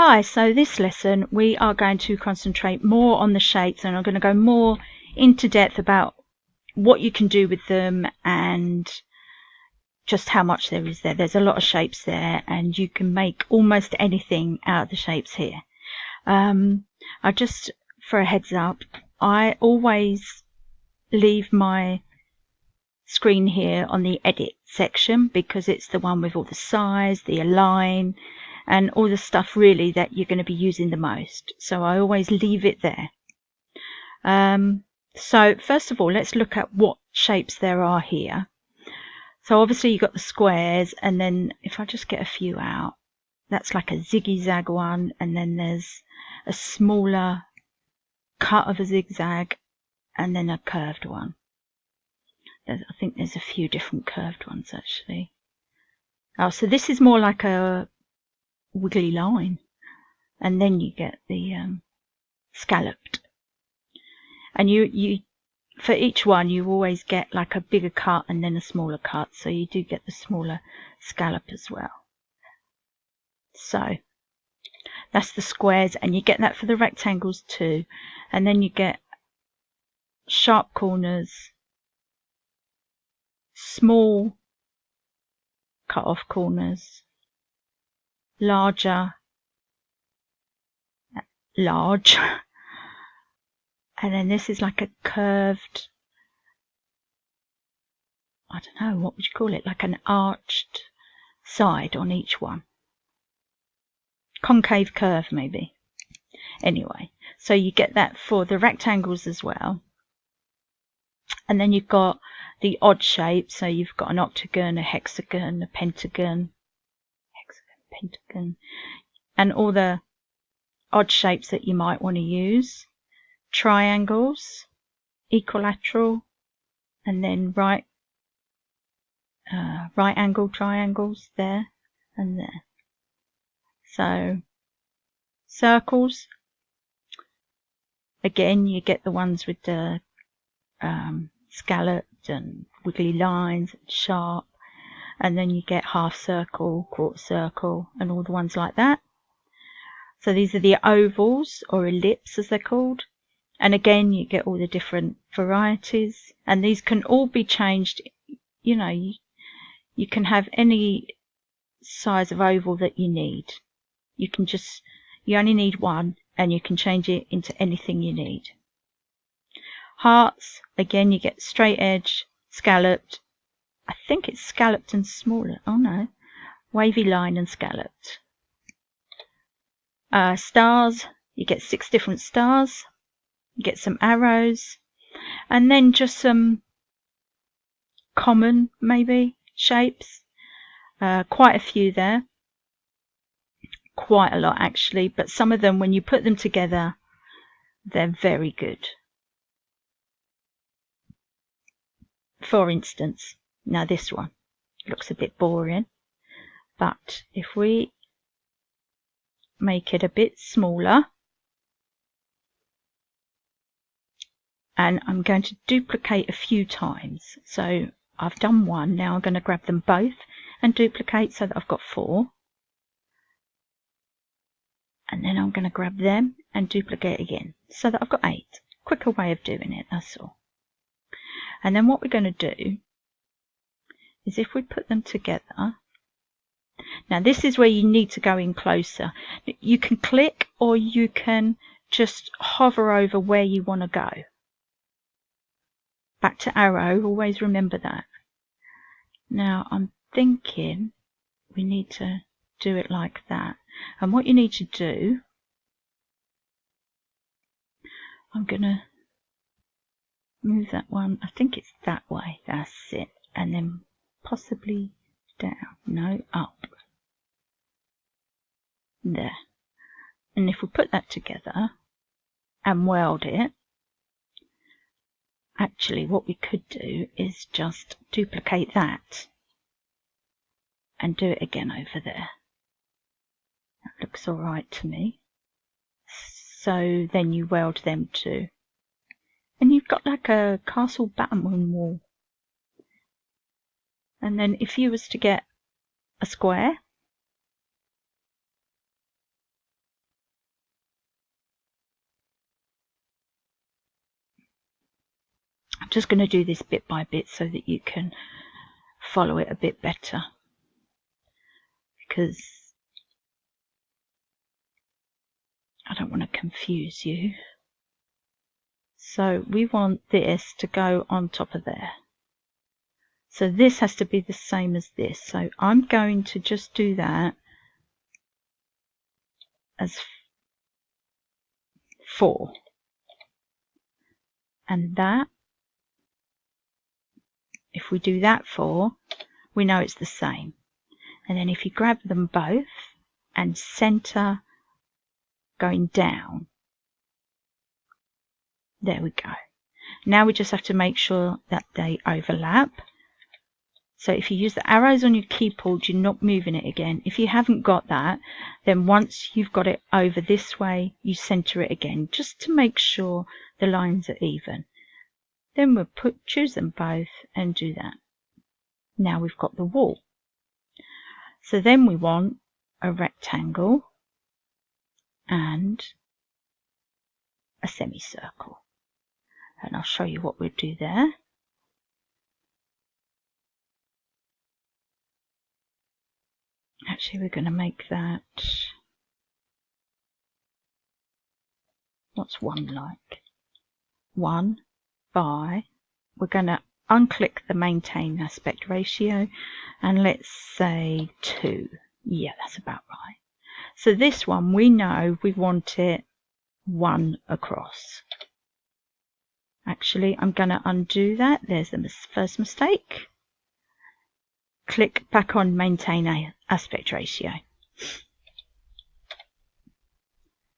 Hi, so this lesson we are going to concentrate more on the shapes, and I'm going to go more into depth about what you can do with them and just how much there is there. There's a lot of shapes there and you can make almost anything out of the shapes here. I just, for a heads up, I always leave my screen here on the edit section because it's the one with all the size, the align, and all the stuff really that you're going to be using the most. So I always leave it there. So first of all, let's look at what shapes there are here. So obviously you've got the squares, and then if I just get a few out, that's like a ziggy-zag one, and then there's a smaller cut of a zigzag, and then a curved one. I think there's a few different curved ones actually. Oh, so this is more like a wiggly line, and then you get the scalloped, and you for each one you always get like a bigger cut and then a smaller cut, so you do get the smaller scallop as well. So that's the squares, and you get that for the rectangles too, and then you get sharp corners, small cut off corners, large, and then this is like a curved, I don't know, what would you call it, like an arched side on each one. Concave curve maybe. Anyway, so you get that for the rectangles as well. And then you've got the odd shapes, so you've got an octagon, a hexagon, a pentagon, and all the odd shapes that you might want to use. Triangles, equilateral, and then right angle triangles there and there. So circles, again you get the ones with the scalloped and wiggly lines and sharp, and then you get half circle, quarter circle, and all the ones like that. So these are the ovals, or ellipse as they're called, and again you get all the different varieties, and these can all be changed. You know, you can have any size of oval that you need. You only need one, and you can change it into anything you need. Hearts, again you get straight edge, scalloped, I think it's scalloped and smaller, oh no, wavy line and scalloped. Stars, you get 6 different stars, you get some arrows, and then just some common maybe shapes, quite a few there, quite a lot actually, but some of them when you put them together they're very good. For instance, now this one looks a bit boring, but if we make it a bit smaller, and I'm going to duplicate a few times, so I've done one, now I'm going to grab them both and duplicate so that I've got 4, and then I'm going to grab them and duplicate again so that I've got 8. Quicker way of doing it, that's all. And then what we're going to do is if we put them together, now this is where you need to go in closer. You can click or you can just hover over where you want to go. Back to arrow, always remember that. Now I'm thinking we need to do it like that. And what you need to do, I'm going to move that one, I think it's that way, that's it, and then possibly down, no, up, there. And if we put that together and weld it, actually what we could do is just duplicate that and do it again over there. That looks alright to me. So then you weld them too. And you've got like a castle battlement wall. And then if you was to get a square, I'm just going to do this bit by bit so that you can follow it a bit better, because I don't want to confuse you. So we want this to go on top of there. So this has to be the same as this. So I'm going to just do that as 4. And that, if we do that 4, we know it's the same. And then if you grab them both and center going down, there we go. Now we just have to make sure that they overlap. So if you use the arrows on your keyboard, you're not moving it again. If you haven't got that, then once you've got it over this way, you center it again, just to make sure the lines are even. Then we'll choose them both and do that. Now we've got the wall. So then we want a rectangle and a semicircle. And I'll show you what we'll do there. Actually, we're going to make that, what's 1 like? 1 by, we're going to unclick the maintain aspect ratio, and let's say 2. Yeah, that's about right. So this one, we know we want it 1 across. Actually, I'm going to undo that. There's the first mistake. Click back on maintain aspect ratio.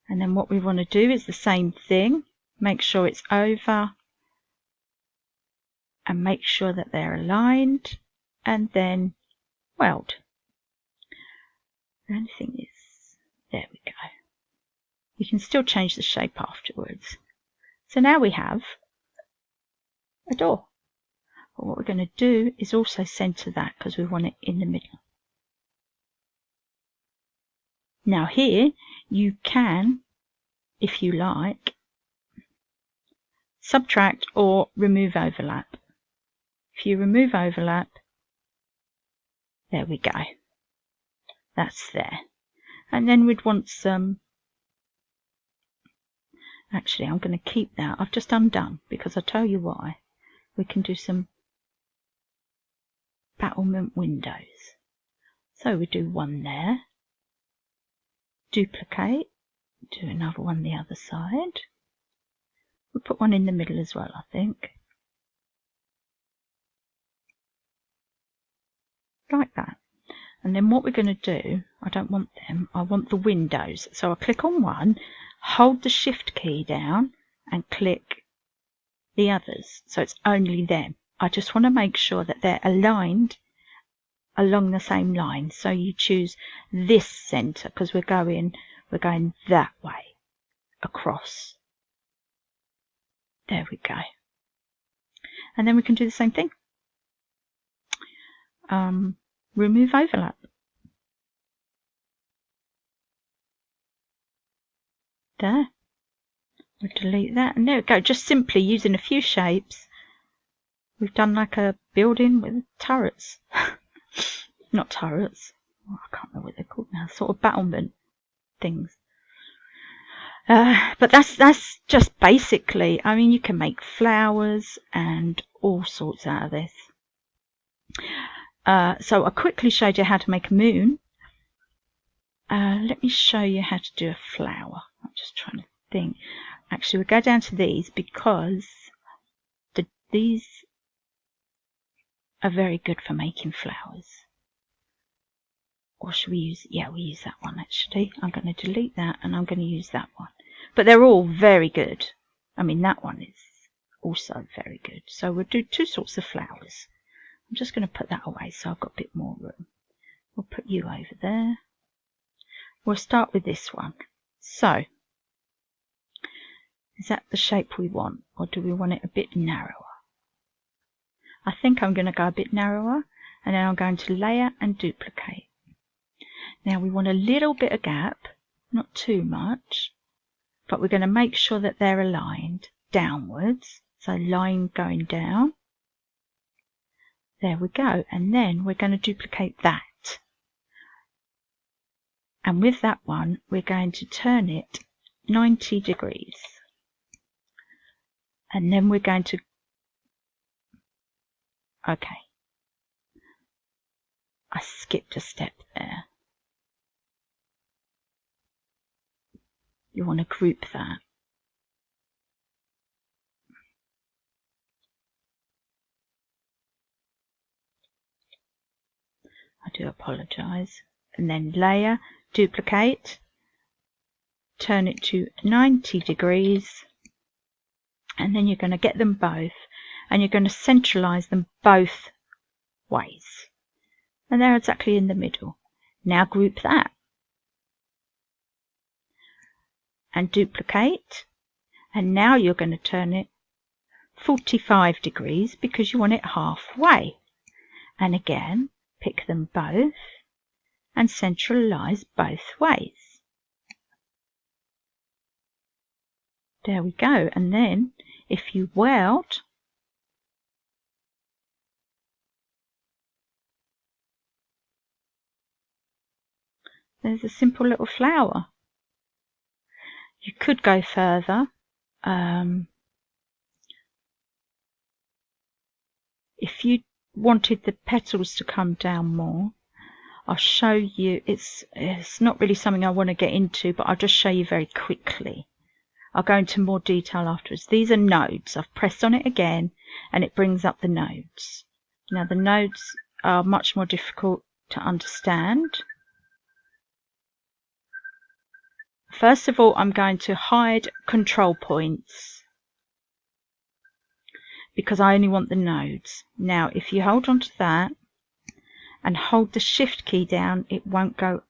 And then what we want to do is the same thing. Make sure it's over and make sure that they're aligned, and then weld. The only thing is, there we go. You can still change the shape afterwards. So now we have a door. But what we're going to do is also center that, because we want it in the middle. Now here you can, if you like, subtract or remove overlap. If you remove overlap, there we go. That's there. And then we'd want some, actually I'm going to keep that. I've just undone, because I'll tell you why. We can do some battlement windows. So we do 1 there, duplicate, do another one the other side. We'll put one in the middle as well, I think. Like that. And then what we're going to do, I don't want them, I want the windows. So I'll click on one, hold the shift key down and click the others. So it's only them. I just want to make sure that they're aligned along the same line. So you choose this center, because we're going that way across. There we go. And then we can do the same thing. Remove overlap. There. We'll delete that, and there we go. Just simply using a few shapes, we've done like a building with turrets. Not turrets. Oh, I can't remember what they're called now. Sort of battlement things. But that's just basically, I mean, you can make flowers and all sorts out of this. So I quickly showed you how to make a moon. Let me show you how to do a flower. I'm just trying to think. Actually, we'll go down to these, because these are very good for making flowers. Or should we use, yeah, we use that one actually. I'm going to delete that and I'm going to use that one. But they're all very good. I mean, that one is also very good. So we'll do 2 sorts of flowers. I'm just going to put that away so I've got a bit more room. We'll put you over there. We'll start with this one. So, is that the shape we want, or do we want it a bit narrower? I think I'm going to go a bit narrower, and then I'm going to layer and duplicate. Now we want a little bit of gap, not too much, but we're going to make sure that they're aligned downwards. So line going down. There we go. And then we're going to duplicate that. And with that one, we're going to turn it 90 degrees. And then we're going to, okay, I skipped a step there. You want to group that. I do apologize. And then layer, duplicate, turn it to 90 degrees, and then you're going to get them both, and you're going to centralize them both ways. And they're exactly in the middle. Now group that. And duplicate, and now you're going to turn it 45 degrees because you want it halfway. And again, pick them both and centralize both ways. There we go. And then if you weld, there's a simple little flower. You could go further. If you wanted the petals to come down more, I'll show you. It's not really something I want to get into, but I'll just show you very quickly. I'll go into more detail afterwards. These are nodes. I've pressed on it again and it brings up the nodes. Now the nodes are much more difficult to understand. First of all, I'm going to hide control points because I only want the nodes. Now if you hold on to that and hold the shift key down, it won't go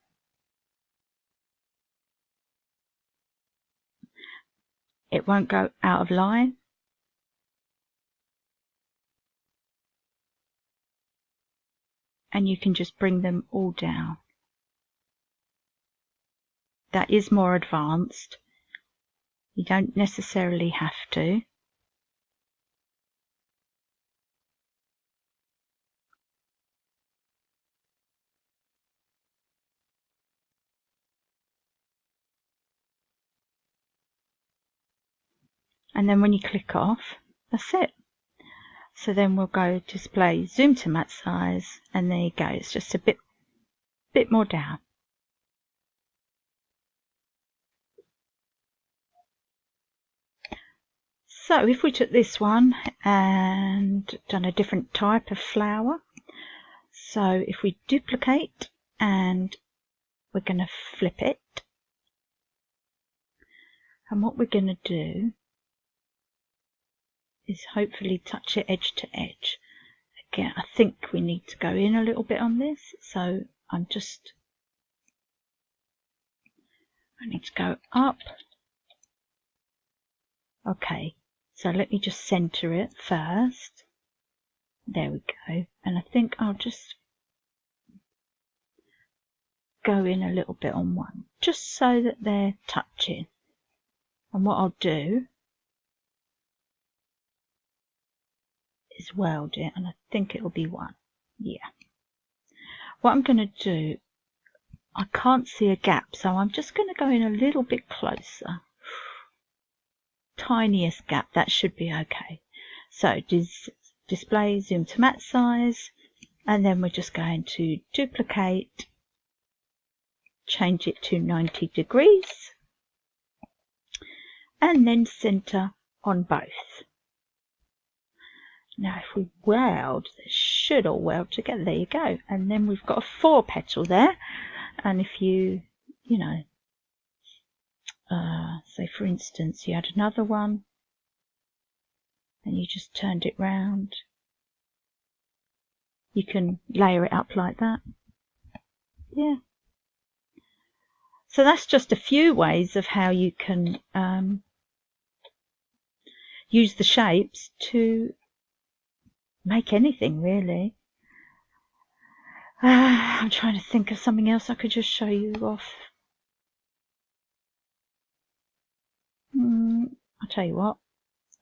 out of line. And you can just bring them all down. That is more advanced. You don't necessarily have to. And then when you click off, that's it. So then we'll go display, zoom to matte size, and there you go. It's just a bit more down. So if we took this one and done a different type of flower, so if we duplicate and we're going to flip it, and what we're going to do is hopefully touch it edge to edge. Again, I think we need to go in a little bit on this, so I need to go up. Okay, so let me just center it first. There we go. And I think I'll just go in a little bit on one, just so that they're touching. And what I'll do is weld it, and I think it'll be one. Yeah. What I'm going to do, I can't see a gap, so I'm just going to go in a little bit closer. Tiniest gap, that should be okay. So display, zoom to matte size, and then we're just going to duplicate, change it to 90 degrees, and then center on both. Now if we weld, they should all weld together. There you go. And then we've got a 4 petal there. And if you know, say for instance you had another one and you just turned it round, you can layer it up like that. Yeah. So that's just a few ways of how you can use the shapes to make anything, really. I'm trying to think of something else I could just show you off. I'll tell you what,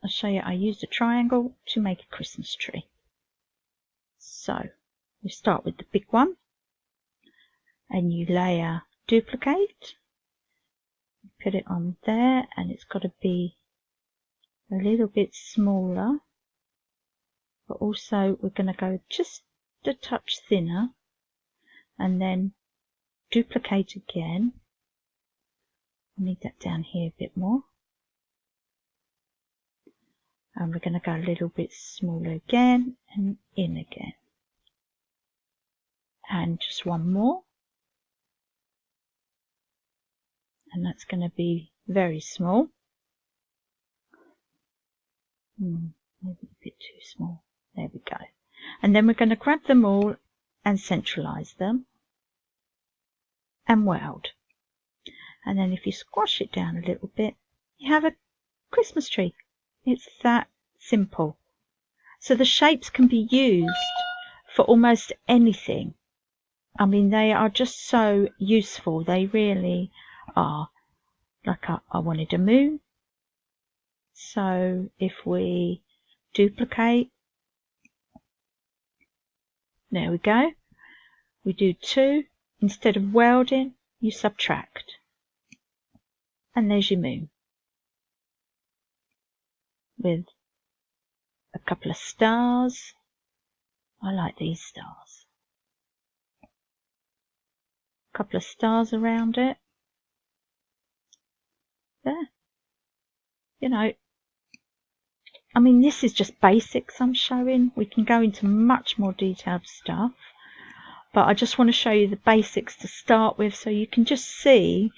I'll show you. I used a triangle to make a Christmas tree. So you start with the big one and you layer duplicate, put it on there, and it's got to be a little bit smaller, but also we're going to go just a touch thinner, and then duplicate again. I need that down here a bit more, and we're going to go a little bit smaller again and in again, and just one more, and that's going to be very small. Maybe a bit too small. There we go. And then we're going to grab them all and centralize them and weld. And then if you squash it down a little bit, you have a Christmas tree. It's that simple. So the shapes can be used for almost anything. I mean, they are just so useful. They really are. Like I wanted a moon. So if we duplicate, there we go. We do 2. Instead of welding, you subtract. And there's your moon. With a couple of stars. I like these stars. A couple of stars around it. There. You know, I mean, this is just basics I'm showing. We can go into much more detailed stuff. But I just want to show you the basics to start with, so you can just see,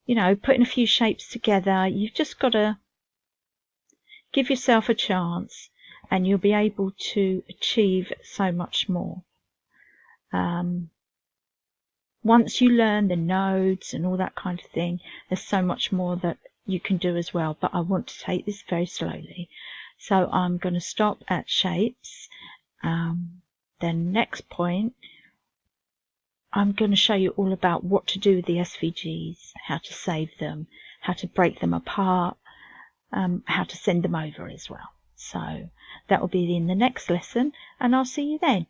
you know, putting a few shapes together. You've just got to give yourself a chance and you'll be able to achieve so much more. Once you learn the nodes and all that kind of thing, there's so much more that you can do as well. But I want to take this very slowly. So I'm going to stop at shapes. Then next point, I'm going to show you all about what to do with the SVGs, how to save them, how to break them apart, how to send them over as well. So that will be in the next lesson, and I'll see you then.